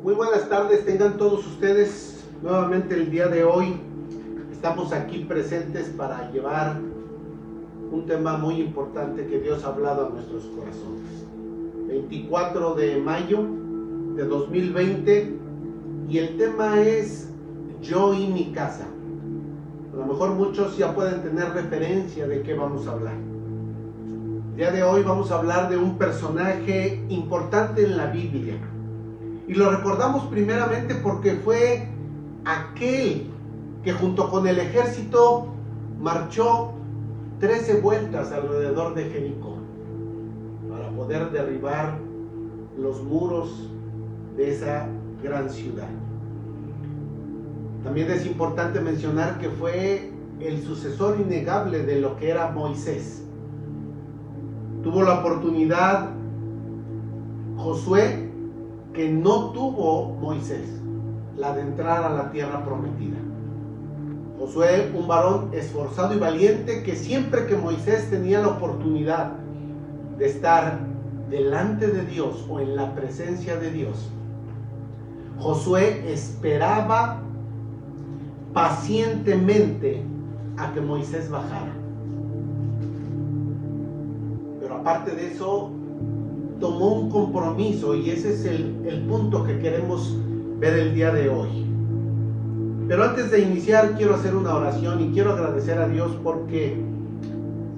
Muy buenas tardes, tengan todos ustedes. Nuevamente el día de hoy estamos aquí presentes para llevar un tema muy importante que Dios ha hablado a nuestros corazones. 24 de mayo de 2020 y el tema es Yo y mi casa. A lo mejor muchos ya pueden tener referencia de qué vamos a hablar. El día de hoy vamos a hablar de un personaje importante en la Biblia. Y lo recordamos primeramente porque fue aquel que junto con el ejército marchó 13 vueltas alrededor de Jericó para poder derribar los muros de esa gran ciudad. También es importante mencionar que fue el sucesor innegable de lo que era Moisés. Tuvo la oportunidad Josué que no tuvo Moisés, la de entrar a la tierra prometida. Josué, un varón esforzado y valiente que siempre que Moisés tenía la oportunidad de estar delante de Dios o en la presencia de Dios, Josué esperaba pacientemente a que Moisés bajara. Pero aparte de eso, tomó un compromiso y ese es el punto que queremos ver el día de hoy. Pero antes de iniciar quiero hacer una oración y quiero agradecer a Dios porque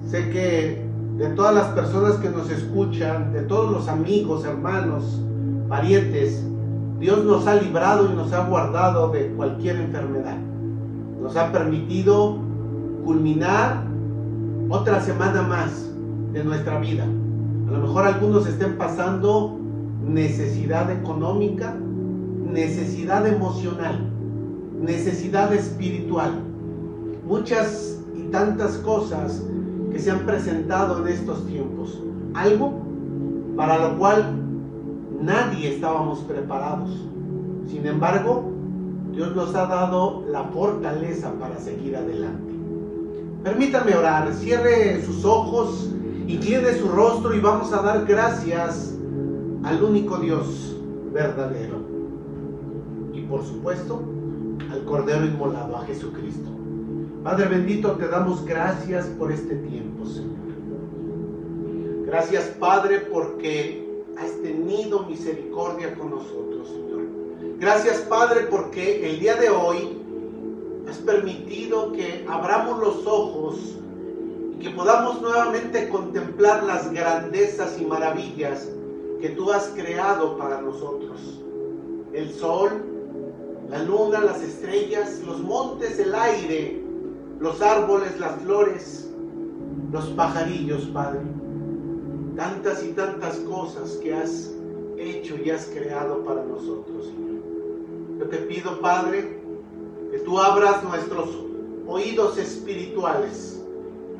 sé que de todas las personas que nos escuchan, de todos los amigos, hermanos, parientes, Dios nos ha librado y nos ha guardado de cualquier enfermedad. Nos ha permitido culminar otra semana más de nuestra vida. A lo mejor algunos estén pasando necesidad económica, necesidad emocional, necesidad espiritual. Muchas y tantas cosas que se han presentado en estos tiempos. Algo para lo cual nadie estábamos preparados. Sin embargo, Dios nos ha dado la fortaleza para seguir adelante. Permítame orar, cierre sus ojos, incline su rostro y vamos a dar gracias al único Dios verdadero. Y por supuesto, al Cordero inmolado, a Jesucristo. Padre bendito, te damos gracias por este tiempo, Señor. Gracias, Padre, porque has tenido misericordia con nosotros, Señor. Gracias, Padre, porque el día de hoy has permitido que abramos los ojos y que podamos nuevamente contemplar las grandezas y maravillas que tú has creado para nosotros. El sol, la luna, las estrellas, los montes, el aire, los árboles, las flores, los pajarillos, Padre. Tantas y tantas cosas que has hecho y has creado para nosotros, Señor. Yo te pido, Padre, que tú abras nuestros oídos espirituales.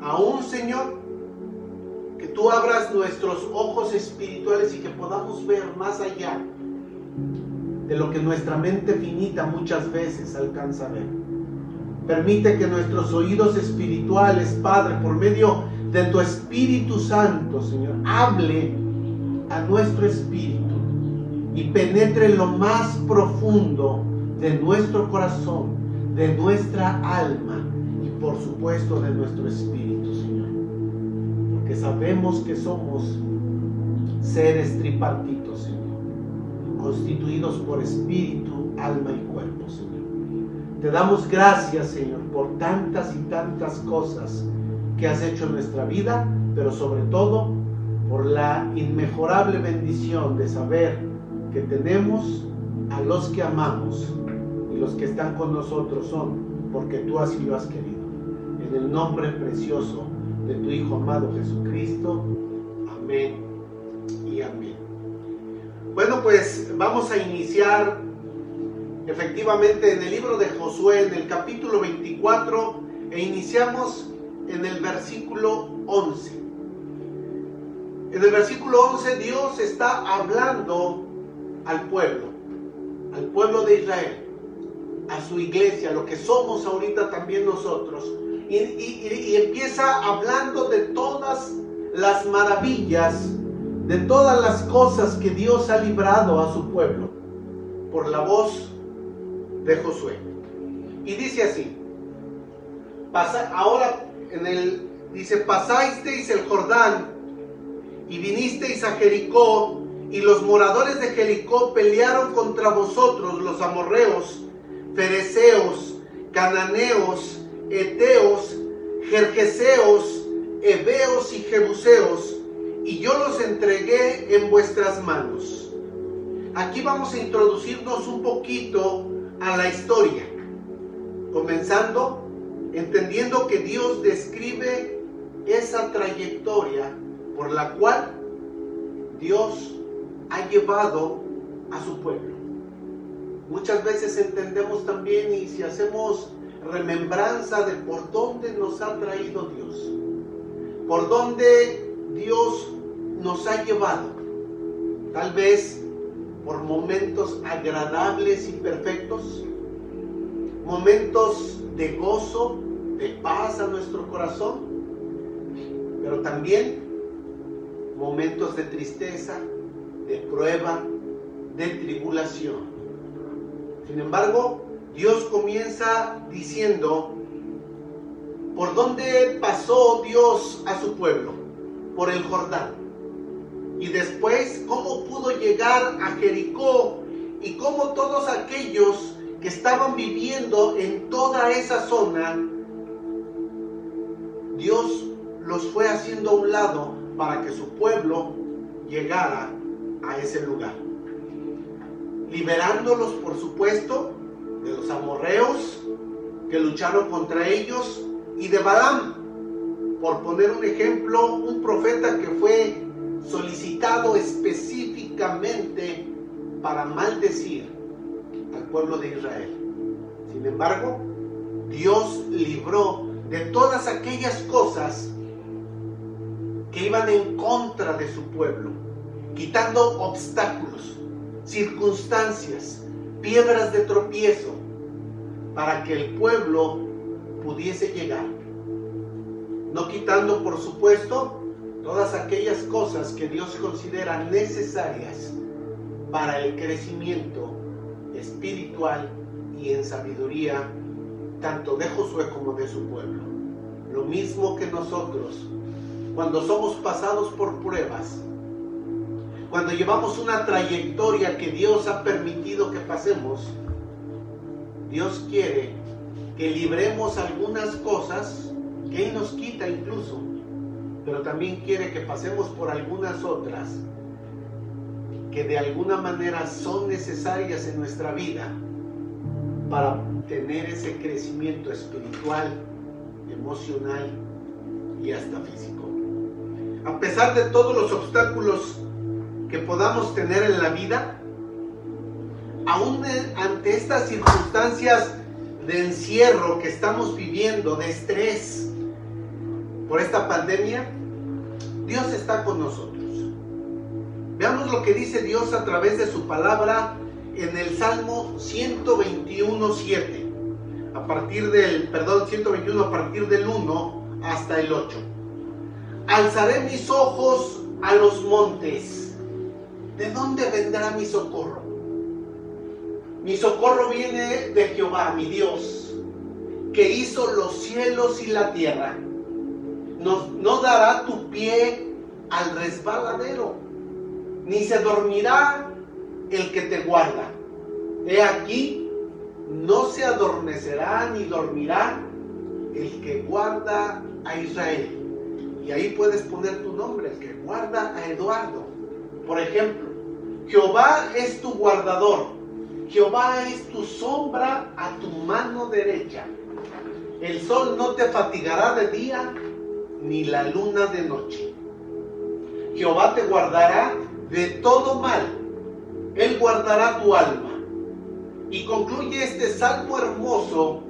Aún, Señor, que tú abras nuestros ojos espirituales y que podamos ver más allá de lo que nuestra mente finita muchas veces alcanza a ver. Permite que nuestros oídos espirituales, Padre, por medio de tu Espíritu Santo, Señor, hable a nuestro espíritu y penetre en lo más profundo de nuestro corazón, de nuestra alma y por supuesto de nuestro espíritu, Señor. Porque sabemos que somos seres tripartitos, Señor, constituidos por espíritu, alma y cuerpo, Señor. Te damos gracias, Señor, por tantas y tantas cosas que has hecho en nuestra vida, pero sobre todo por la inmejorable bendición de saber que tenemos a los que amamos y los que están con nosotros son porque tú así lo has querido. En el nombre precioso de tu Hijo amado Jesucristo. Amén y amén. Bueno, pues vamos a iniciar efectivamente en el libro de Josué, en el capítulo 24, e iniciamos en el versículo 11. En el versículo 11 Dios está hablando al pueblo de Israel, a su iglesia, lo que somos ahorita también nosotros, y empieza hablando de todas las maravillas, de todas las cosas que Dios ha librado a su pueblo por la voz de Josué. Y dice así, dice, pasasteis el Jordán y vinisteis a Jericó, y los moradores de Jericó pelearon contra vosotros, los amorreos, fereceos, cananeos, eteos, gergeseos, heveos y jebuseos, y yo los entregué en vuestras manos. Aquí vamos a introducirnos un poquito a la historia, comenzando entendiendo que Dios describe esa trayectoria por la cual Dios ha llevado a su pueblo. Muchas veces entendemos también, y si hacemos remembranza de por dónde nos ha traído Dios, por dónde Dios nos ha llevado, tal vez por momentos agradables y perfectos, momentos de gozo, de paz a nuestro corazón, pero también momentos de tristeza, de prueba, de tribulación. Sin embargo, Dios comienza diciendo, ¿por dónde pasó Dios a su pueblo? Por el Jordán. Y después, ¿cómo pudo llegar a Jericó? Y cómo todos aquellos que estaban viviendo en toda esa zona, Dios los fue haciendo a un lado para que su pueblo llegara a ese lugar, liberándolos, por supuesto, de los amorreos que lucharon contra ellos, y de Balaam, por poner un ejemplo, un profeta que fue solicitado específicamente para maldecir al pueblo de Israel. Sin embargo, Dios libró de todas aquellas cosas que iban en contra de su pueblo, quitando obstáculos, circunstancias, piedras de tropiezo, para que el pueblo pudiese llegar. No quitando, por supuesto, todas aquellas cosas que Dios considera necesarias para el crecimiento espiritual y en sabiduría, tanto de Josué como de su pueblo. Lo mismo que nosotros, cuando somos pasados por pruebas, cuando llevamos una trayectoria que Dios ha permitido que pasemos, Dios quiere que libremos algunas cosas que Él nos quita incluso, pero también quiere que pasemos por algunas otras que de alguna manera son necesarias en nuestra vida para tener ese crecimiento espiritual, emocional y hasta físico. A pesar de todos los obstáculos que podamos tener en la vida, aún ante estas circunstancias de encierro que estamos viviendo, de estrés por esta pandemia, Dios está con nosotros. Veamos lo que dice Dios a través de su palabra en el Salmo 121:7, a partir del 1 hasta el 8. Alzaré mis ojos a los montes. ¿De dónde vendrá mi socorro? Mi socorro viene de Jehová, mi Dios, que hizo los cielos y la tierra. No dará tu pie al resbaladero, ni se dormirá el que te guarda. He aquí, no se adormecerá ni dormirá el que guarda a Israel. Y ahí puedes poner tu nombre, el que guarda a Eduardo. Por ejemplo, Jehová es tu guardador. Jehová es tu sombra a tu mano derecha. El sol no te fatigará de día, ni la luna de noche. Jehová te guardará de todo mal. Él guardará tu alma. Y concluye este salmo hermoso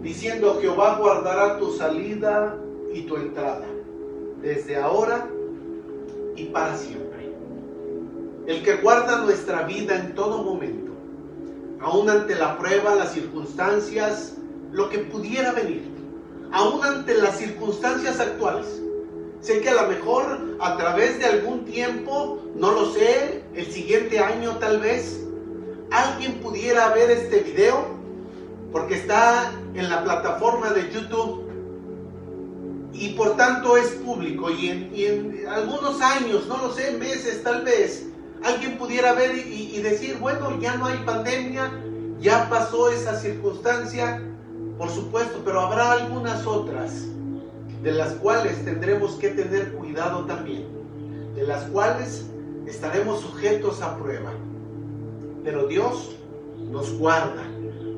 diciendo: Jehová guardará tu salida y tu entrada, desde ahora y para siempre. El que guarda nuestra vida en todo momento, aún ante la prueba, las circunstancias, lo que pudiera venir. aún ante las circunstancias actuales. Sé que a lo mejor a través de algún tiempo, no lo sé, el siguiente año tal vez, alguien pudiera ver este video, porque está en la plataforma de YouTube y por tanto es público, y en algunos años, no lo sé, meses tal vez, alguien pudiera ver y decir, bueno, ya no hay pandemia, ya pasó esa circunstancia, por supuesto, pero habrá algunas otras de las cuales tendremos que tener cuidado también, de las cuales estaremos sujetos a prueba. Pero Dios nos guarda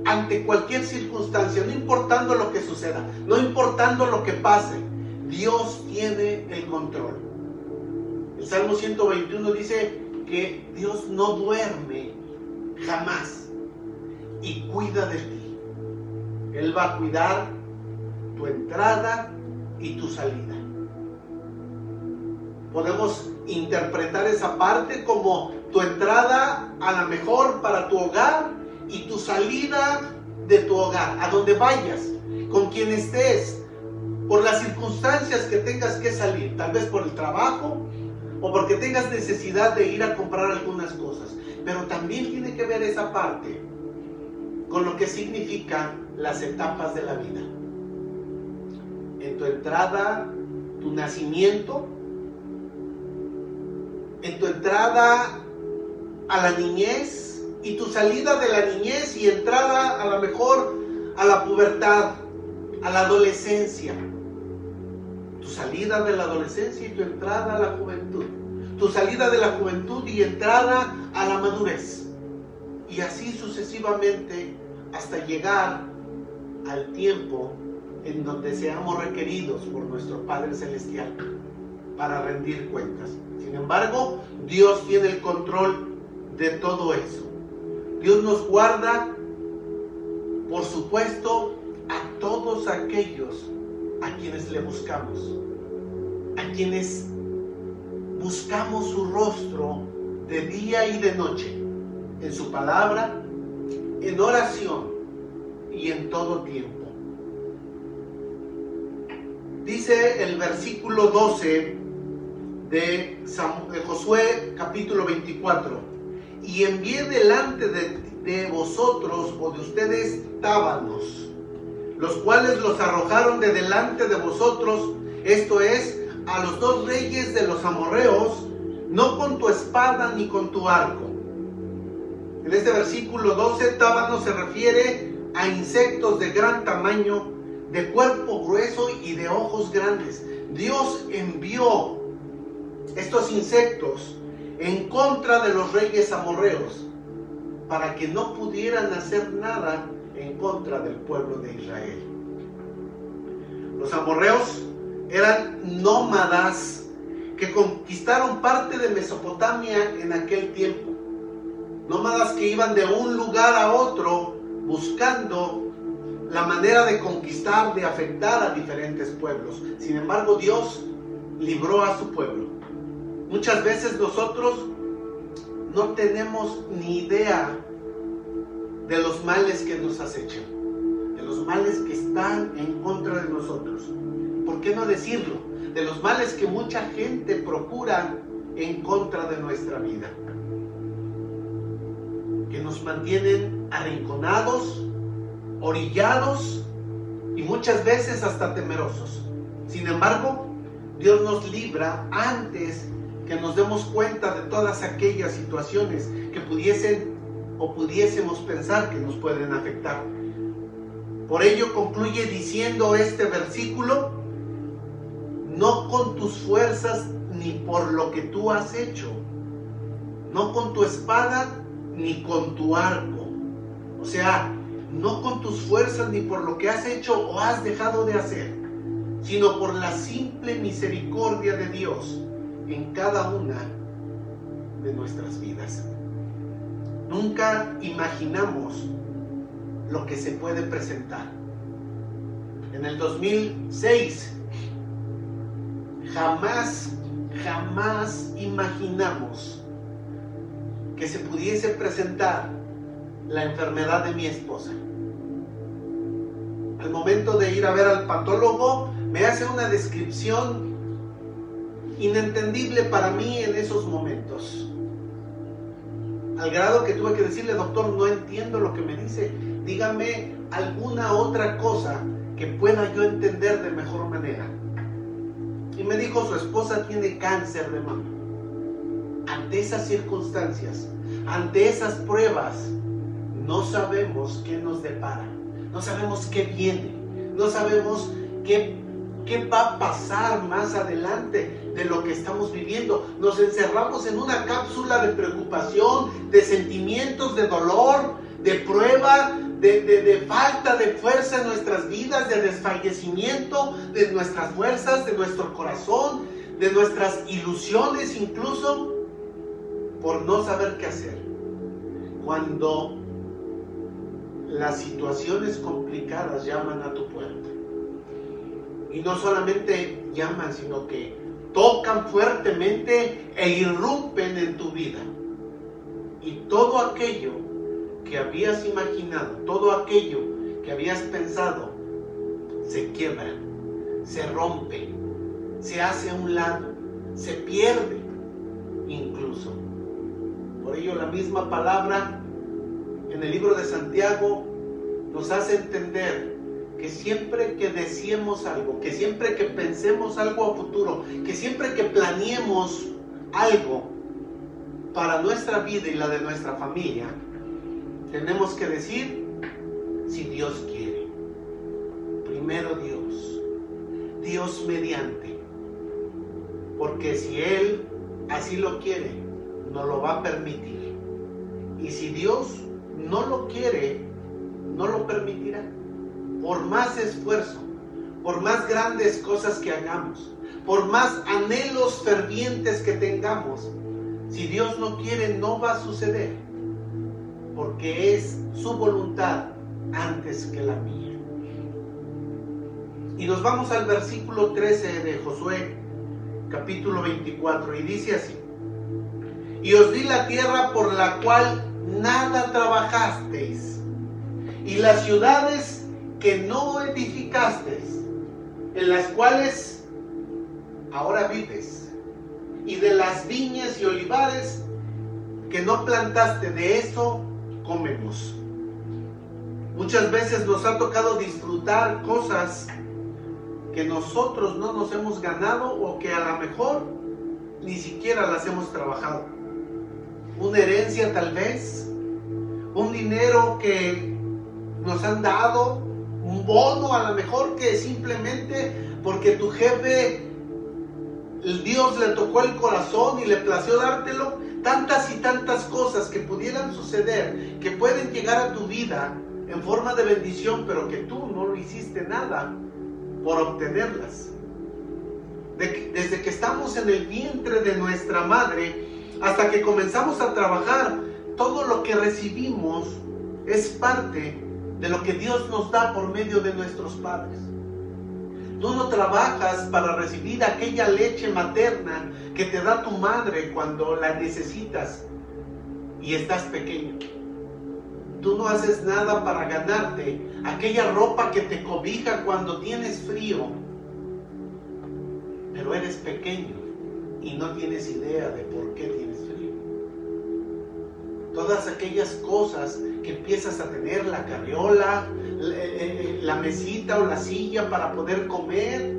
ante cualquier circunstancia, no importando lo que suceda, no importando lo que pase, Dios tiene el control. El Salmo 121 dice que Dios no duerme jamás y cuida de ti. Él va a cuidar tu entrada y tu salida. Podemos interpretar esa parte como tu entrada a la mejor para tu hogar y tu salida de tu hogar, a donde vayas, con quien estés, por las circunstancias que tengas que salir, tal vez por el trabajo o porque tengas necesidad de ir a comprar algunas cosas. Pero también tiene que ver esa parte con lo que significan las etapas de la vida. En tu entrada, tu nacimiento, en tu entrada a la niñez y tu salida de la niñez y entrada a lo mejor a la pubertad, a la adolescencia, tu salida de la adolescencia y tu entrada a la juventud, tu salida de la juventud y entrada a la madurez, y así sucesivamente hasta llegar al tiempo en donde seamos requeridos por nuestro Padre Celestial para rendir cuentas. Sin embargo, Dios tiene el control de todo eso. Dios nos guarda, por supuesto, a todos aquellos a quienes le buscamos, a quienes buscamos su rostro de día y de noche, en su palabra, en oración y en todo tiempo. Dice el versículo 12 de Josué capítulo 24: y envié delante de vosotros o de ustedes tábanos, los cuales los arrojaron de delante de vosotros, esto es, a los 2 reyes de los amorreos, no con tu espada ni con tu arco. En este versículo 12, tábanos se refiere a insectos de gran tamaño, de cuerpo grueso y de ojos grandes. Dios envió estos insectos en contra de los reyes amorreos para que no pudieran hacer nada en contra del pueblo de Israel. Los amorreos eran nómadas que conquistaron parte de Mesopotamia en aquel tiempo. Nómadas que iban de un lugar a otro buscando la manera de conquistar, de afectar a diferentes pueblos. Sin embargo, Dios libró a su pueblo. Muchas veces nosotros no tenemos ni idea de los males que nos acechan, de los males que están en contra de nosotros. ¿Por qué no decirlo? De los males que mucha gente procura en contra de nuestra vida, que nos mantienen arrinconados, orillados y muchas veces hasta temerosos. Sin embargo, Dios nos libra antes que nos demos cuenta de todas aquellas situaciones que pudiesen o pudiésemos pensar que nos pueden afectar. Por ello concluye diciendo este versículo: no con tus fuerzas ni por lo que tú has hecho, no con tu espada ni con tu arco. O sea, no con tus fuerzas ni por lo que has hecho o has dejado de hacer, sino por la simple misericordia de Dios en cada una de nuestras vidas. Nunca imaginamos lo que se puede presentar. En el 2006, jamás imaginamos que se pudiese presentar la enfermedad de mi esposa. Al momento de ir a ver al patólogo, me hace una descripción inentendible para mí en esos momentos. Al grado que tuve que decirle, doctor, no entiendo lo que me dice. Dígame alguna otra cosa que pueda yo entender de mejor manera. Y me dijo, su esposa tiene cáncer de mama. Ante esas circunstancias, ante esas pruebas, no sabemos qué nos depara. No sabemos qué viene. No sabemos qué va a pasar más adelante de lo que estamos viviendo. Nos encerramos en una cápsula de preocupación, de sentimientos, de dolor, de prueba, de falta de fuerza en nuestras vidas, de desfallecimiento de nuestras fuerzas, de nuestro corazón, de nuestras ilusiones incluso, por no saber qué hacer. Cuando las situaciones complicadas llaman a tu puerta. Y no solamente llaman, sino que tocan fuertemente e irrumpen en tu vida. Y todo aquello que habías imaginado, todo aquello que habías pensado, se quiebra, se rompe, se hace a un lado, se pierde incluso. Por ello la misma palabra en el libro de Santiago nos hace entender que siempre que deseemos algo, que siempre que pensemos algo a futuro, que siempre que planeemos algo para nuestra vida y la de nuestra familia, tenemos que decir, si Dios quiere. Primero Dios mediante. Porque si Él así lo quiere, nos lo va a permitir. Y si Dios no lo quiere, no lo permitirá. Por más esfuerzo, por más grandes cosas que hagamos, por más anhelos fervientes que tengamos, si Dios no quiere, no va a suceder, porque es su voluntad antes que la mía. Y nos vamos al versículo 13 de Josué, capítulo 24, y dice así: y os di la tierra por la cual nada trabajasteis, y las ciudades que no edificasteis, en las cuales ahora vives, y de las viñas y olivares que no plantaste, de eso comemos. Muchas veces nos ha tocado disfrutar cosas que nosotros no nos hemos ganado, o que a lo mejor ni siquiera las hemos trabajado. Una herencia tal vez, un dinero que nos han dado, un bono a lo mejor que simplemente porque tu jefe, el Dios le tocó el corazón y le plació dártelo. Tantas y tantas cosas que pudieran suceder, que pueden llegar a tu vida en forma de bendición, pero que tú no lo hiciste nada por obtenerlas. Desde que estamos en el vientre de nuestra madre hasta que comenzamos a trabajar, todo lo que recibimos es parte de lo que Dios nos da por medio de nuestros padres. Tú no trabajas para recibir aquella leche materna que te da tu madre cuando la necesitas y estás pequeño. Tú no haces nada para ganarte aquella ropa que te cobija cuando tienes frío. Pero eres pequeño y no tienes idea de por qué tienes frío. Todas aquellas cosas que empiezas a tener, la carriola, la mesita o la silla para poder comer,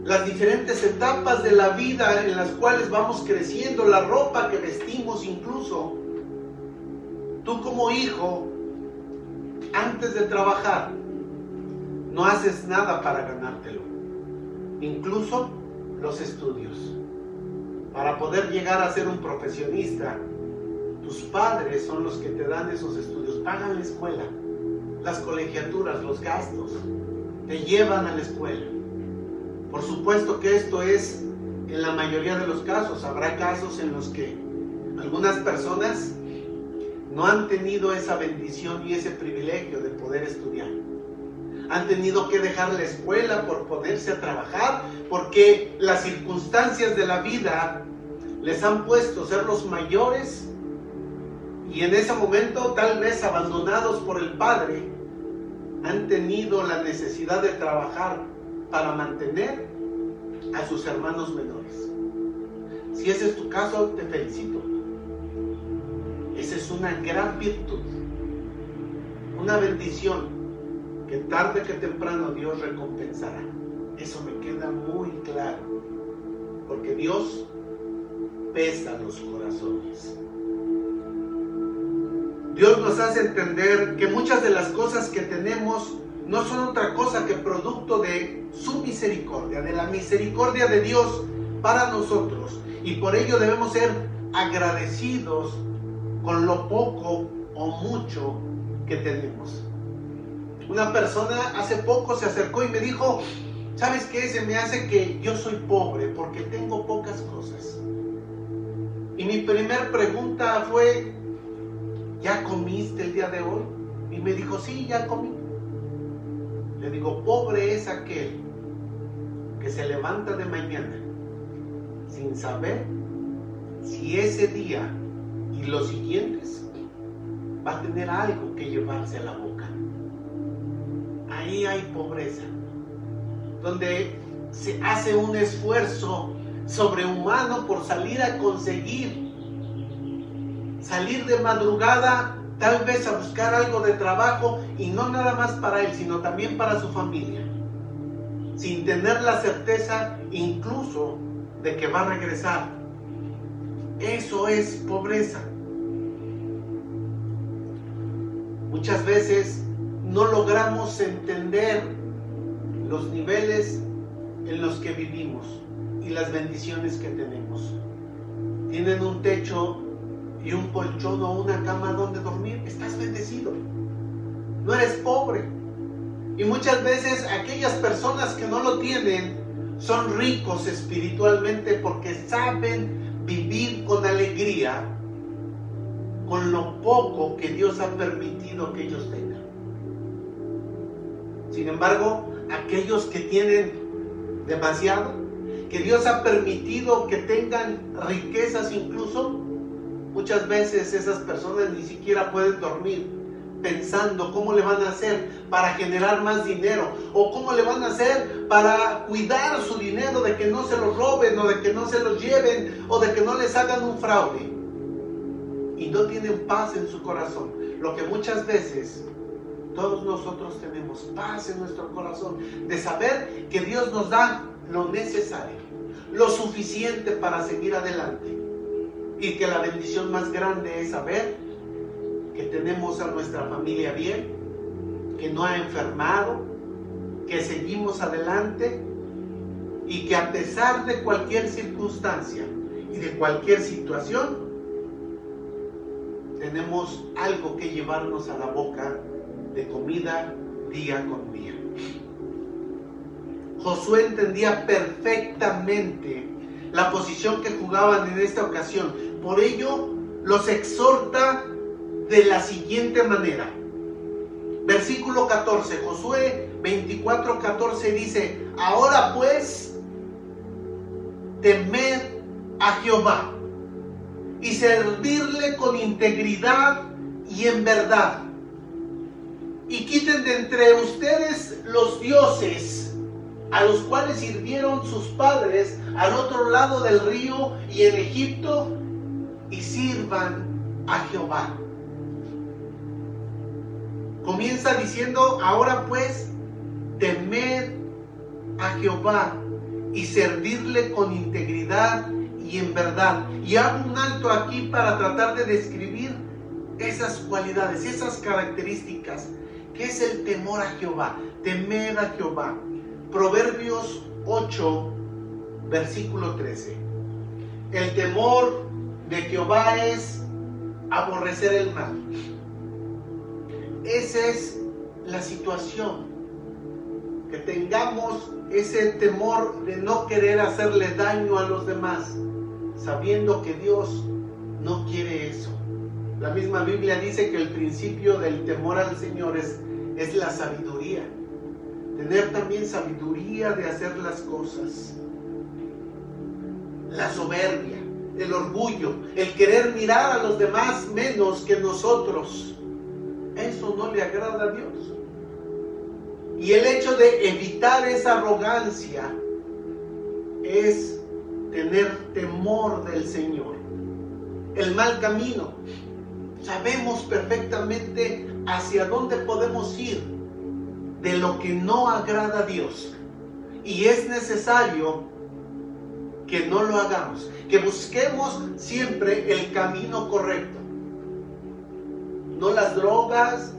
las diferentes etapas de la vida en las cuales vamos creciendo, la ropa que vestimos incluso. Tú como hijo, antes de trabajar, no haces nada para ganártelo. Incluso los estudios. Para poder llegar a ser un profesionista, tus padres son los que te dan esos estudios, pagan la escuela, las colegiaturas, los gastos, te llevan a la escuela. Por supuesto que esto es en la mayoría de los casos. Habrá casos en los que algunas personas no han tenido esa bendición y ese privilegio de poder estudiar. Han tenido que dejar la escuela por ponerse a trabajar, porque las circunstancias de la vida les han puesto a ser los mayores, y en ese momento tal vez abandonados por el padre, han tenido la necesidad de trabajar para mantener a sus hermanos menores. Si ese es tu caso, te felicito. Esa es una gran virtud, una bendición que tarde que temprano Dios recompensará. Eso me queda muy claro, porque Dios pesa los corazones. Dios nos hace entender que muchas de las cosas que tenemos no son otra cosa que producto de su misericordia, de la misericordia de Dios para nosotros. Y por ello debemos ser agradecidos con lo poco o mucho que tenemos. Una persona hace poco se acercó y me dijo: ¿sabes qué? Se me hace que yo soy pobre porque tengo pocas cosas. Y mi primer pregunta fue: ¿ya comiste el día de hoy? Y me dijo: sí, ya comí. Le digo: pobre es aquel que se levanta de mañana sin saber si ese día y los siguientes va a tener algo que llevarse a la boca. Ahí hay pobreza, donde se hace un esfuerzo sobrehumano por salir a conseguir, salir de madrugada, tal vez a buscar algo de trabajo, y no nada más para él, sino también para su familia, sin tener la certeza incluso de que va a regresar. Eso es pobreza. Muchas veces no logramos entender los niveles en los que vivimos y las bendiciones que tenemos. Tienen un techo y un colchón o una cama donde dormir. Estás bendecido. No eres pobre. Y muchas veces aquellas personas que no lo tienen son ricos espiritualmente porque saben vivir con alegría con lo poco que Dios ha permitido que ellos tengan. Sin embargo, aquellos que tienen demasiado, que Dios ha permitido que tengan riquezas incluso, muchas veces esas personas ni siquiera pueden dormir pensando cómo le van a hacer para generar más dinero, o cómo le van a hacer para cuidar su dinero de que no se lo roben, o de que no se lo lleven, o de que no les hagan un fraude. Y no tienen paz en su corazón. Lo que muchas veces todos nosotros tenemos, paz en nuestro corazón, de saber que Dios nos da lo necesario, lo suficiente para seguir adelante. Y que la bendición más grande es saber que tenemos a nuestra familia bien, que no ha enfermado, que seguimos adelante, y que a pesar de cualquier circunstancia y de cualquier situación, tenemos algo que llevarnos a la boca de comida día con día. Josué entendía perfectamente la posición que jugaban en esta ocasión. Por ello, los exhorta de la siguiente manera. Versículo 14, Josué 24:14 dice: ahora pues, temed a Jehová y servirle con integridad y en verdad, y quiten de entre ustedes los dioses a los cuales sirvieron sus padres al otro lado del río y en Egipto, y sirvan a Jehová. Comienza diciendo: ahora pues, temed a Jehová y servirle con integridad y en verdad. Y hago un alto aquí para tratar de describir esas cualidades, esas características. ¿Qué es el temor a Jehová? Temer a Jehová. Proverbios 8, versículo 13. El temor de Jehová es aborrecer el mal. Esa es la situación, que tengamos ese temor de no querer hacerle daño a los demás, sabiendo que Dios no quiere eso. La misma Biblia dice que el principio del temor al Señor es la sabiduría. Tener también sabiduría de hacer las cosas. La soberbia, el orgullo, el querer mirar a los demás menos que nosotros, eso no le agrada a Dios. Y el hecho de evitar esa arrogancia es tener temor del Señor. El mal camino. Sabemos perfectamente hacia dónde podemos ir de lo que no agrada a Dios. Y es necesario que no lo hagamos, que busquemos siempre el camino correcto. No las drogas,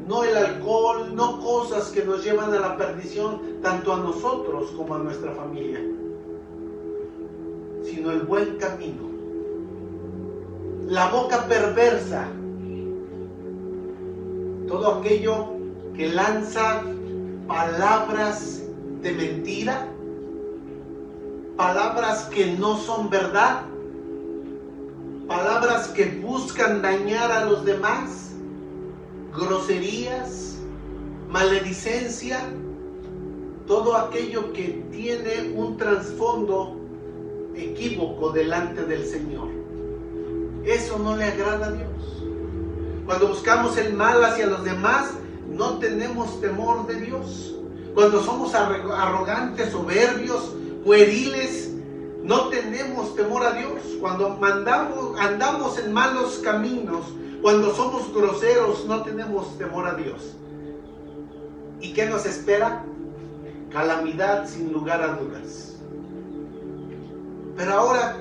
no el alcohol, no cosas que nos llevan a la perdición, tanto a nosotros como a nuestra familia, sino el buen camino. La boca perversa, todo aquello que lanza palabras de mentira, palabras que no son verdad, palabras que buscan dañar a los demás, groserías, maledicencia, todo aquello que tiene un trasfondo equívoco delante del Señor. Eso no le agrada a Dios. Cuando buscamos el mal hacia los demás, no tenemos temor de Dios. Cuando somos arrogantes, soberbios, pueriles, no tenemos temor a Dios. Cuando andamos en malos caminos, cuando somos groseros, no tenemos temor a Dios. ¿Y qué nos espera? Calamidad sin lugar a dudas. Pero ahora,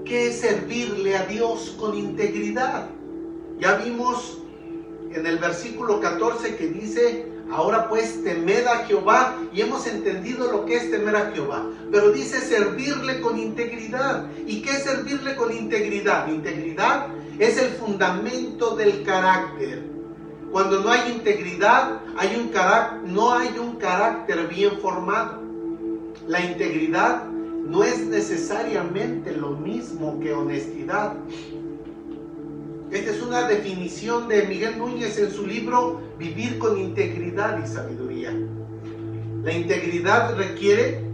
¿qué es servirle a Dios con integridad? Ya vimos en el versículo 14 que dice: ahora pues temed a Jehová, y hemos entendido lo que es temer a Jehová. Pero dice servirle con integridad. ¿Y qué es servirle con integridad? Integridad es el fundamento del carácter. Cuando no hay integridad, no hay un carácter bien formado. La integridad no es necesariamente lo mismo que honestidad. Esta es una definición de Miguel Núñez en su libro Vivir con integridad y sabiduría. La integridad requiere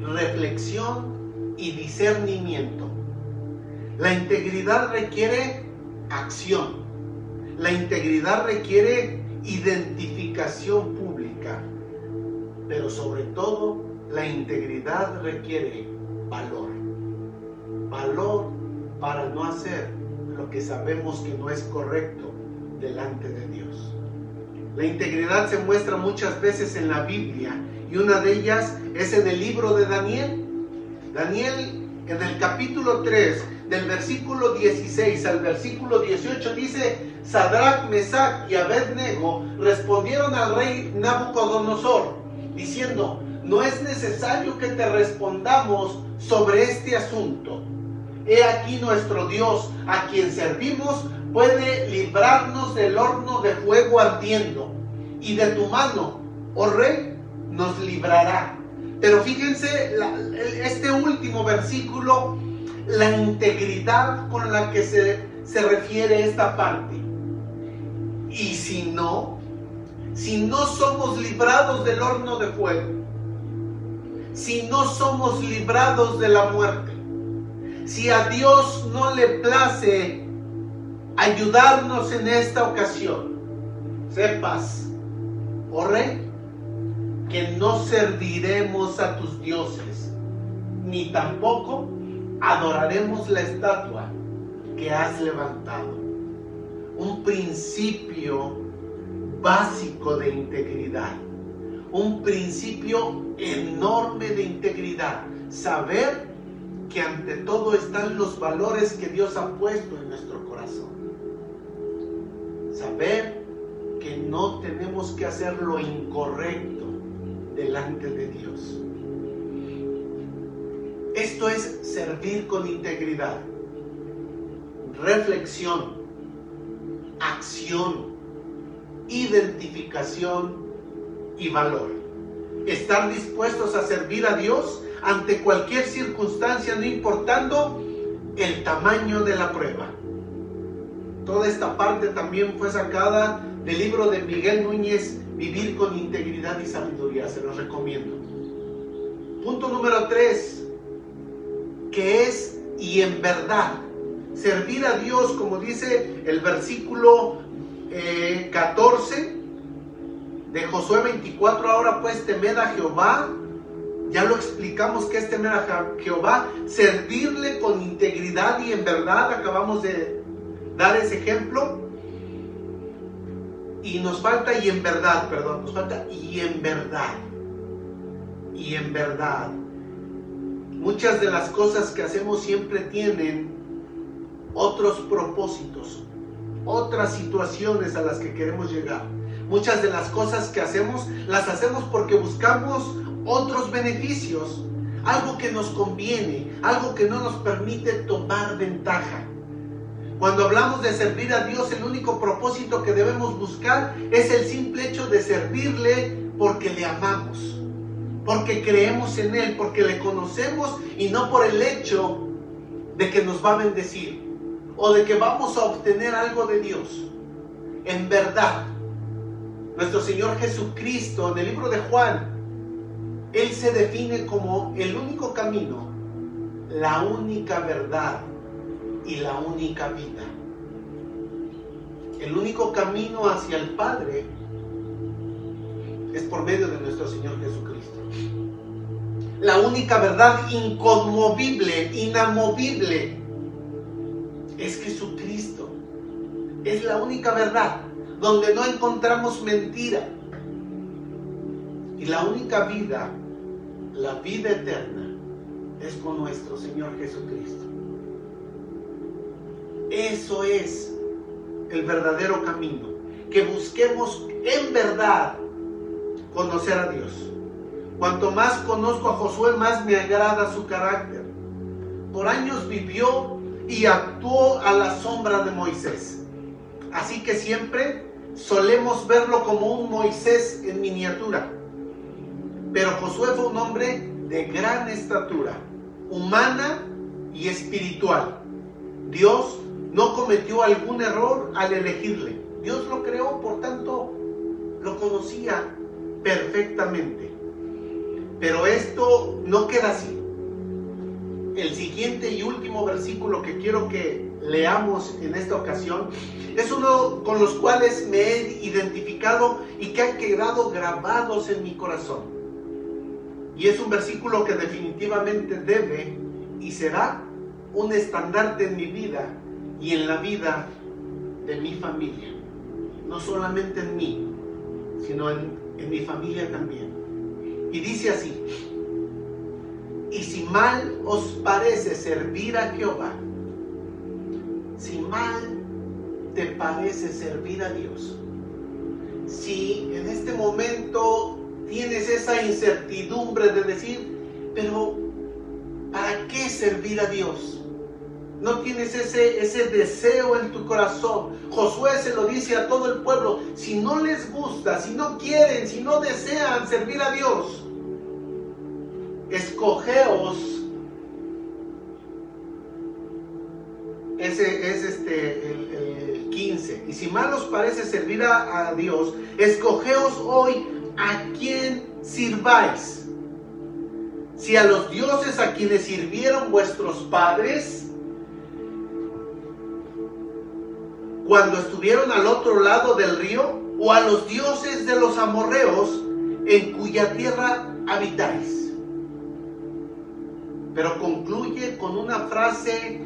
reflexión y discernimiento. La integridad requiere acción. La integridad requiere identificación pública. Pero sobre todo, la integridad requiere valor. Valor para no hacer lo que sabemos que no es correcto delante de Dios. La integridad se muestra muchas veces en la Biblia, y una de ellas es en el libro de Daniel. Daniel, en el capítulo 3, del versículo 16 al versículo 18, dice: Sadrach, Mesach y Abednego respondieron al rey Nabucodonosor, diciendo: no es necesario que te respondamos sobre este asunto. He aquí nuestro Dios, a quien servimos, puede librarnos del horno de fuego ardiendo, y de tu mano, oh rey, nos librará. Pero fíjense este último versículo, la integridad con la que se refiere esta parte. Y si no somos librados del horno de fuego, si no somos librados de la muerte, si a Dios no le place ayudarnos en esta ocasión, sepas, oh rey, que no serviremos a tus dioses, ni tampoco adoraremos la estatua que has levantado. Un principio básico de integridad, un principio enorme de integridad, saber que ante todo están los valores que Dios ha puesto en nuestro corazón. Saber que no tenemos que hacer lo incorrecto delante de Dios. Esto es servir con integridad. Reflexión, acción, identificación y valor. Estar dispuestos a servir a Dios ante cualquier circunstancia, no importando el tamaño de la prueba. Toda esta parte también fue sacada del libro de Miguel Núñez, Vivir con integridad y sabiduría. Se los recomiendo. Punto número 3, que es y en verdad servir a Dios, como dice el versículo 14 de Josué 24, ahora pues temed a Jehová. Ya lo explicamos que es temer a Jehová, servirle con integridad y en verdad. Acabamos de dar ese ejemplo. Y nos falta y en verdad, perdón, nos falta y en verdad. Y en verdad. Muchas de las cosas que hacemos siempre tienen otros propósitos, otras situaciones a las que queremos llegar. Muchas de las cosas que hacemos, las hacemos porque buscamos otros beneficios, algo que nos conviene, algo que no nos permite tomar ventaja. Cuando hablamos de servir a Dios, el único propósito que debemos buscar es el simple hecho de servirle porque le amamos, porque creemos en Él, porque le conocemos y no por el hecho de que nos va a bendecir o de que vamos a obtener algo de Dios. En verdad, nuestro Señor Jesucristo, en el libro de Juan, Él se define como el único camino, la única verdad y la única vida. El único camino hacia el Padre es por medio de nuestro Señor Jesucristo. La única verdad inconmovible, inamovible, es Jesucristo. Es la única verdad donde no encontramos mentira. Y la única vida, la vida eterna, es con nuestro Señor Jesucristo. Eso es el verdadero camino. Que busquemos en verdad conocer a Dios. Cuanto más conozco a Josué, más me agrada su carácter. Por años vivió y actuó a la sombra de Moisés. Así que siempre solemos verlo como un Moisés en miniatura. Pero Josué fue un hombre de gran estatura, humana y espiritual. Dios no cometió algún error al elegirle. Dios lo creó, por tanto, lo conocía perfectamente. Pero esto no queda así. El siguiente y último versículo que quiero que leamos en esta ocasión es uno con los cuales me he identificado y que han quedado grabados en mi corazón. Y es un versículo que definitivamente debe y será un estandarte en mi vida y en la vida de mi familia. No solamente en mí, sino en mi familia también. Y dice así: y si mal os parece servir a Jehová, si mal te parece servir a Dios, si en este momento tienes esa incertidumbre de decir, pero ¿para qué servir a Dios? No tienes ese deseo en tu corazón. Josué se lo dice a todo el pueblo: si no les gusta, si no quieren, si no desean servir a Dios, escogeos. Ese es el 15. Y si mal os parece servir a Dios, escogeos hoy a quién sirváis. Si a los dioses a quienes sirvieron vuestros padres cuando estuvieron al otro lado del río, o a los dioses de los amorreos en cuya tierra habitáis. Pero concluye con una frase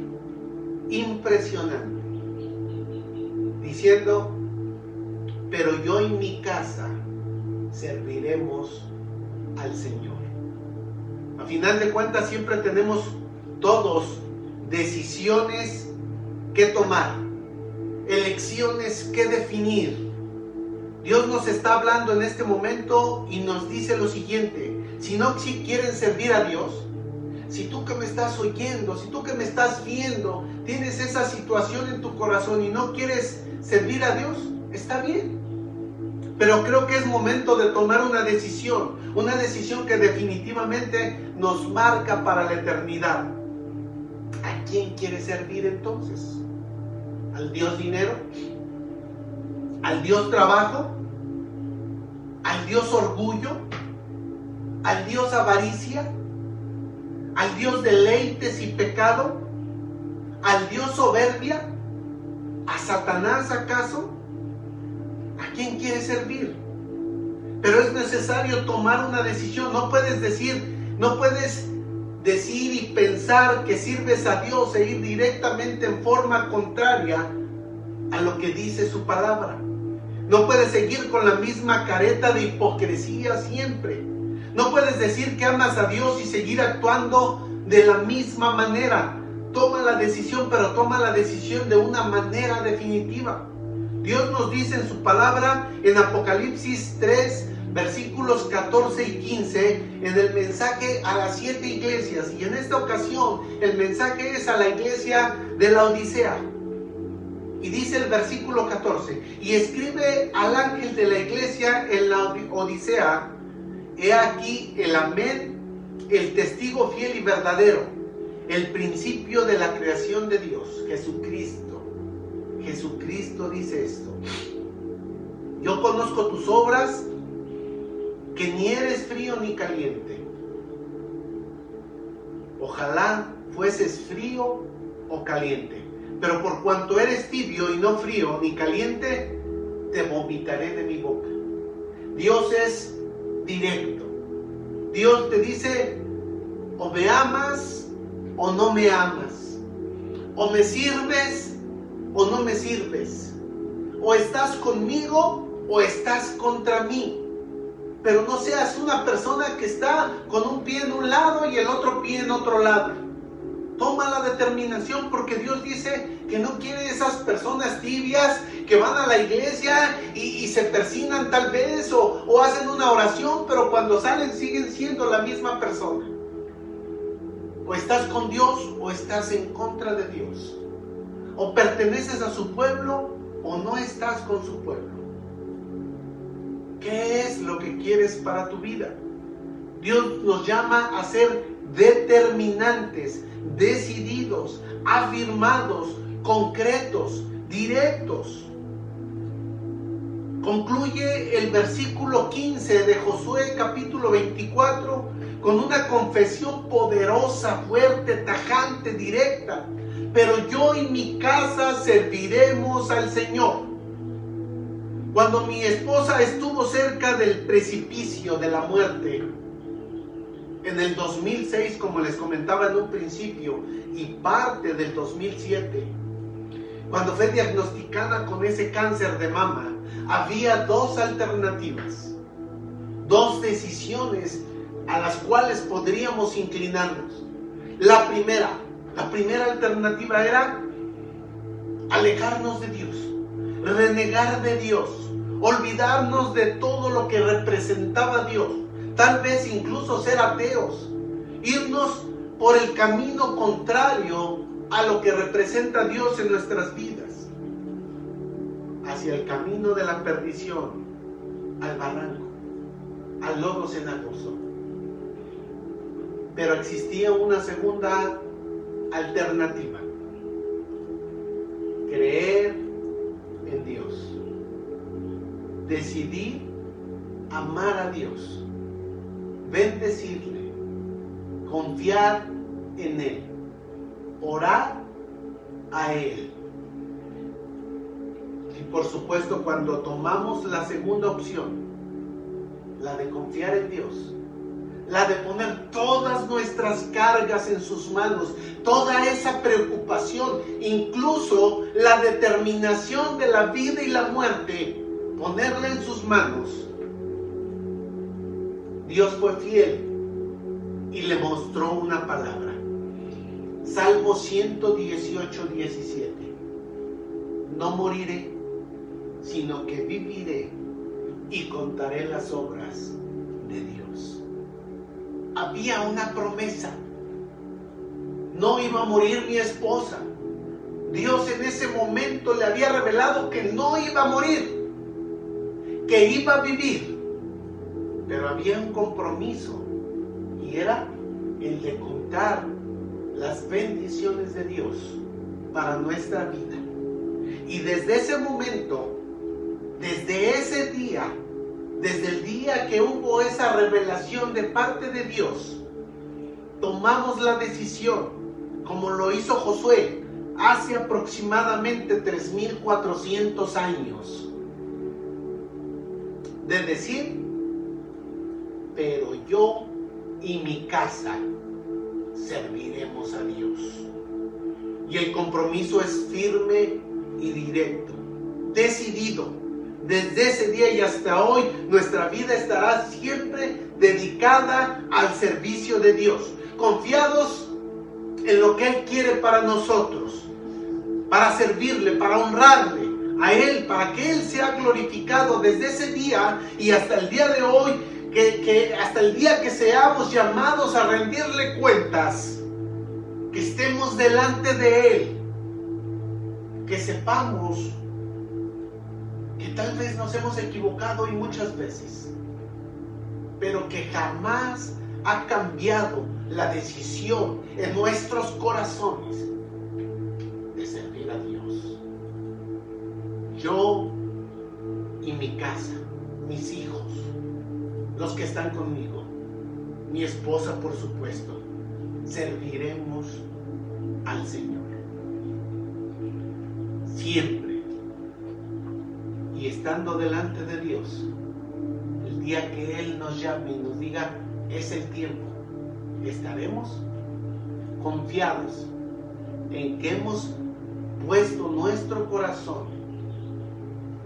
impresionante, diciendo: pero yo y mi casa serviremos al Señor. A final de cuentas, siempre tenemos todos decisiones que tomar, elecciones que definir. Dios nos está hablando en este momento y nos dice lo siguiente: si quieren servir a Dios, si tú que me estás oyendo, si tú que me estás viendo, tienes esa situación en tu corazón y no quieres servir a Dios, está bien. Pero creo que es momento de tomar una decisión que definitivamente nos marca para la eternidad. ¿A quién quieres servir entonces? ¿Al Dios dinero? ¿Al Dios trabajo? ¿Al Dios orgullo? ¿Al Dios avaricia? ¿Al Dios deleites y pecado? ¿Al Dios soberbia? ¿A Satanás acaso? ¿A quién quieres servir? Pero es necesario tomar una decisión. No puedes decir y pensar que sirves a Dios e ir directamente en forma contraria a lo que dice su palabra. No puedes seguir con la misma careta de hipocresía siempre. No puedes decir que amas a Dios y seguir actuando de la misma manera. Toma la decisión, pero toma la decisión de una manera definitiva. Dios nos dice en su palabra, en Apocalipsis 3, versículos 14 y 15, en el mensaje a las 7 iglesias, y en esta ocasión el mensaje es a la iglesia de la Odisea. Y dice el versículo 14, y escribe al ángel de la iglesia en la Odisea: he aquí el Amén, el testigo fiel y verdadero, el principio de la creación de Dios, Jesucristo. Jesucristo dice esto: yo conozco tus obras, que ni eres frío ni caliente. Ojalá fueses frío o caliente, pero por cuanto eres tibio y no frío ni caliente, te vomitaré de mi boca. Dios es directo. Dios te dice: o me amas o no me amas, o me sirves o no me sirves, o estás conmigo o estás contra mí. Pero no seas una persona que está con un pie en un lado y el otro pie en otro lado. Toma la determinación, porque Dios dice que no quiere esas personas tibias que van a la iglesia y se persignan tal vez o hacen una oración, pero cuando salen siguen siendo la misma persona. O estás con Dios o estás en contra de Dios. O perteneces a su pueblo o no estás con su pueblo. ¿Qué es lo que quieres para tu vida? Dios nos llama a ser determinantes, decididos, afirmados, concretos, directos. Concluye el versículo 15 de Josué capítulo 24 con una confesión poderosa, fuerte, tajante, directa. Pero yo y mi casa serviremos al Señor. Cuando mi esposa estuvo cerca del precipicio de la muerte, en el 2006, como les comentaba en un principio, y parte del 2007, cuando fue diagnosticada con ese cáncer de mama, había dos alternativas, dos decisiones a las cuales podríamos inclinarnos. La primera alternativa era alejarnos de Dios, renegar de Dios, olvidarnos de todo lo que representaba Dios, tal vez incluso ser ateos, irnos por el camino contrario a lo que representa Dios en nuestras vidas, hacia el camino de la perdición, al barranco, al lodo cenagoso. Pero existía una segunda alternativa: creer en Dios, decidir amar a Dios, bendecirle, confiar en Él, orar a Él. Y por supuesto, cuando tomamos la segunda opción, la de confiar en Dios, la de poner todas nuestras cargas en sus manos, toda esa preocupación, incluso la determinación de la vida y la muerte, ponerla en sus manos, Dios fue fiel y le mostró una palabra. Salmo 118, 17. No moriré, sino que viviré y contaré las obras de Dios. Había una promesa. No iba a morir mi esposa. Dios en ese momento le había revelado que no iba a morir, que iba a vivir. Pero había un compromiso, y era el de contar las bendiciones de Dios para nuestra vida. Y desde ese momento, desde ese día, desde el día que hubo esa revelación de parte de Dios, tomamos la decisión, como lo hizo Josué hace aproximadamente 3,400 años, de decir: pero yo y mi casa serviremos a Dios. Y el compromiso es firme y directo, decidido. Desde ese día y hasta hoy, nuestra vida estará siempre dedicada al servicio de Dios, confiados en lo que Él quiere para nosotros, para servirle, para honrarle a Él, para que Él sea glorificado desde ese día y hasta el día de hoy, que hasta el día que seamos llamados a rendirle cuentas, que estemos delante de Él, que sepamos que tal vez nos hemos equivocado y muchas veces, pero que jamás ha cambiado la decisión en nuestros corazones de servir a Dios. Yo y mi casa, mis hijos, los que están conmigo, mi esposa por supuesto, serviremos al Señor. Siempre. Y estando delante de Dios, el día que Él nos llame y nos diga, es el tiempo, estaremos confiados en que hemos puesto nuestro corazón,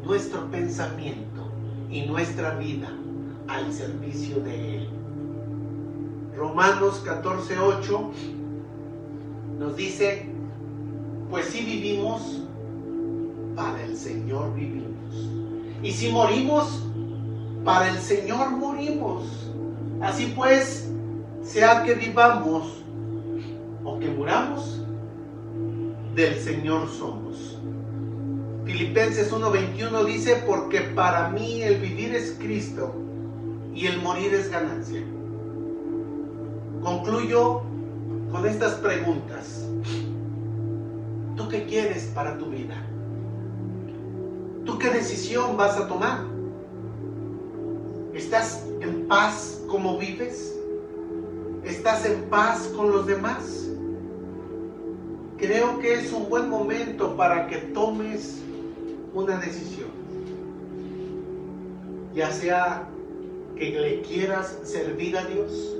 nuestro pensamiento y nuestra vida al servicio de Él. Romanos 14:8 nos dice, pues si vivimos, para el Señor vivimos. Y si morimos, para el Señor morimos. Así pues, sea que vivamos o que muramos, del Señor somos. Filipenses 1:21 dice, porque para mí el vivir es Cristo y el morir es ganancia. Concluyo con estas preguntas. ¿Tú qué quieres para tu vida? ¿Tú qué decisión vas a tomar? ¿Estás en paz como vives? ¿Estás en paz con los demás? Creo que es un buen momento para que tomes una decisión. Ya sea que le quieras servir a Dios,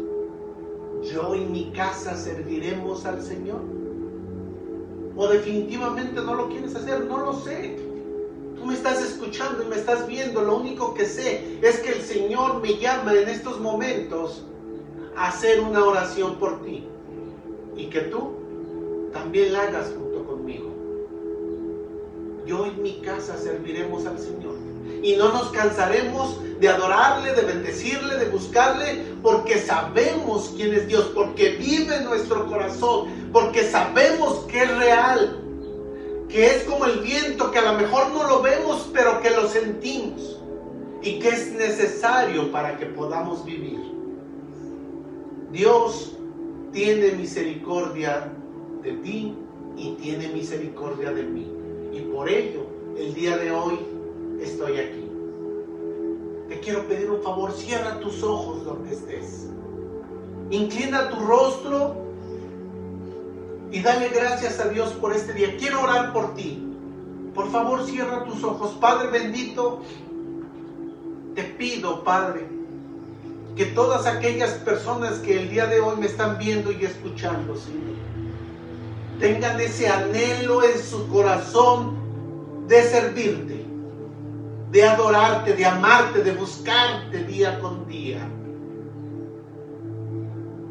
yo y mi casa serviremos al Señor, o definitivamente no lo quieres hacer, no lo sé. Tú me estás escuchando y me estás viendo. Lo único que sé es que el Señor me llama en estos momentos a hacer una oración por ti y que tú también la hagas junto conmigo. Yo y mi casa serviremos al Señor y no nos cansaremos de adorarle, de bendecirle, de buscarle, porque sabemos quién es Dios, porque vive en nuestro corazón, porque sabemos que es real, que es como el viento, que a lo mejor no lo vemos, pero que lo sentimos y que es necesario para que podamos vivir. Dios tiene misericordia de ti y tiene misericordia de mí, y por ello el día de hoy estoy aquí. Te quiero pedir un favor, cierra tus ojos donde estés, inclina tu rostro y dale gracias a Dios por este día. Quiero orar por ti. Por favor, cierra tus ojos. Padre bendito, te pido, Padre, que todas aquellas personas que el día de hoy me están viendo y escuchando, Señor, tengan ese anhelo en su corazón de servirte, de adorarte, de amarte, de buscarte día con día.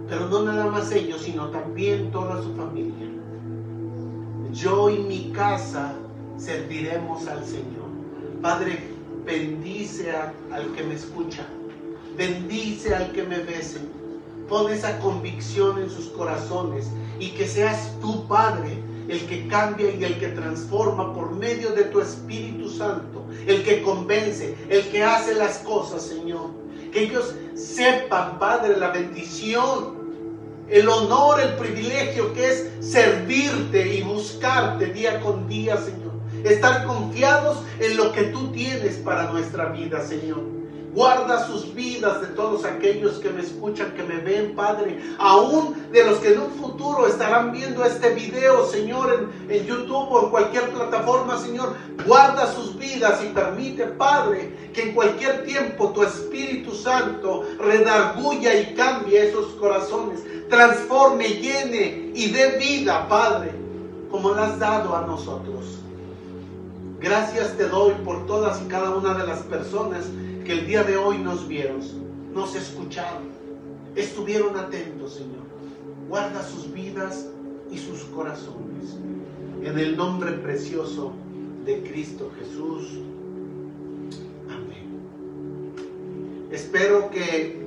Pero no nada más ellos, sino también toda su familia. Yo y mi casa serviremos al Señor. Padre, bendice al que me escucha, bendice al que me ve, Señor. Pon esa convicción en sus corazones y que seas tú, Padre, el que cambia y el que transforma por medio de tu Espíritu Santo, el que convence, el que hace las cosas, Señor. Que ellos sepan, Padre, la bendición, el honor, el privilegio que es servirte y buscarte día con día, Señor. Estar confiados en lo que tú tienes para nuestra vida, Señor. Guarda sus vidas de todos aquellos que me escuchan, que me ven, Padre. Aún de los que en un futuro estarán viendo este video, Señor, en YouTube o en cualquier plataforma, Señor. Guarda sus vidas y permite, Padre, que en cualquier tiempo tu Espíritu Santo redarguya y cambie esos corazones, transforme, llene y dé vida, Padre, como la has dado a nosotros. Gracias te doy por todas y cada una de las personas que el día de hoy nos vieron, nos escucharon, estuvieron atentos, Señor. Guarda sus vidas y sus corazones. En el nombre precioso de Cristo Jesús. Amén. Espero que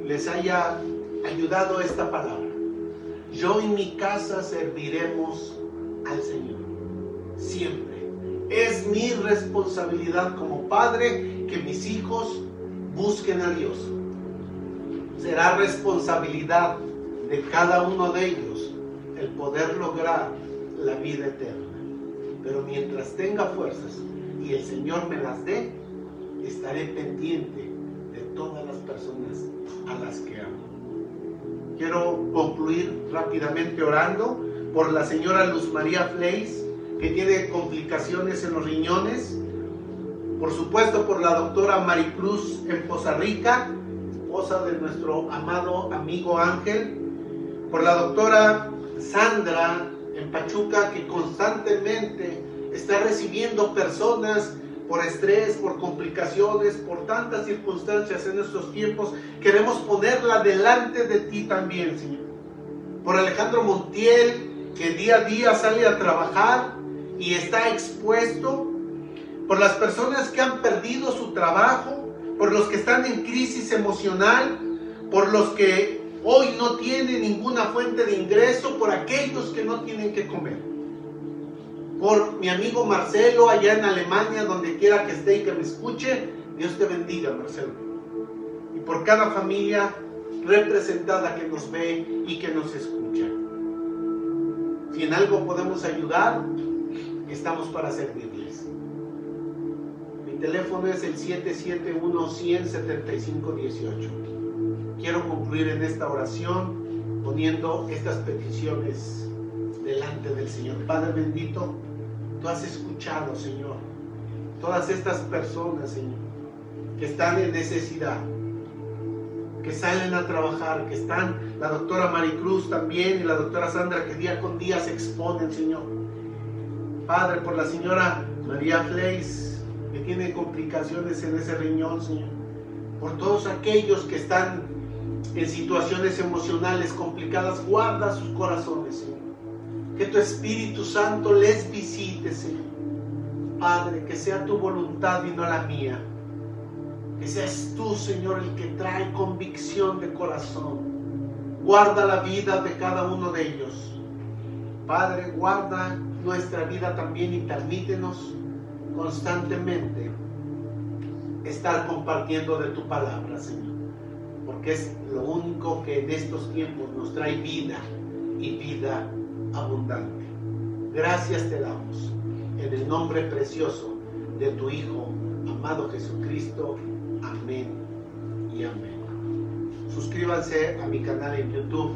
les haya ayudado esta palabra. Yo y mi casa serviremos al Señor. Siempre. Es mi responsabilidad como padre que mis hijos busquen a Dios. Será responsabilidad de cada uno de ellos el poder lograr la vida eterna. Pero mientras tenga fuerzas y el Señor me las dé, estaré pendiente de todas las personas a las que amo. Quiero concluir rápidamente orando por la señora Luz María Fleis, que tiene complicaciones en los riñones. Por supuesto por la doctora Maricruz en Poza Rica, esposa de nuestro amado amigo Ángel. Por la doctora Sandra en Pachuca, que constantemente está recibiendo personas por estrés, por complicaciones, por tantas circunstancias en estos tiempos. Queremos ponerla delante de ti también, Señor. Por Alejandro Montiel, que día a día sale a trabajar y está expuesto. Por las personas que han perdido su trabajo, por los que están en crisis emocional, por los que hoy no tienen ninguna fuente de ingreso, por aquellos que no tienen que comer. Por mi amigo Marcelo allá en Alemania, donde quiera que esté y que me escuche, Dios te bendiga, Marcelo. Y por cada familia representada que nos ve y que nos escucha. Si en algo podemos ayudar, estamos para servirles. Mi teléfono es el 771-100-7518. Quiero concluir en esta oración poniendo estas peticiones delante del Señor. Padre bendito, tú has escuchado, Señor, todas estas personas, Señor, que están en necesidad, que salen a trabajar, que están, la doctora Maricruz también y la doctora Sandra, que día con día se exponen, Señor. Padre, por la señora María Fleis, que tiene complicaciones en ese riñón, Señor. Por todos aquellos que están en situaciones emocionales complicadas, guarda sus corazones, Señor. Que tu Espíritu Santo les visite, Señor. Padre, que sea tu voluntad y no la mía. Que seas tú, Señor, el que trae convicción de corazón. Guarda la vida de cada uno de ellos. Padre, guarda nuestra vida también y permítenos constantemente estar compartiendo de tu palabra, Señor. Porque es lo único que en estos tiempos nos trae vida y vida abundante. Gracias te damos en el nombre precioso de tu Hijo, amado Jesucristo. Amén y amén. Suscríbanse a mi canal en YouTube.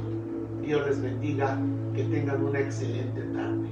Dios les bendiga. Que tengan una excelente tarde.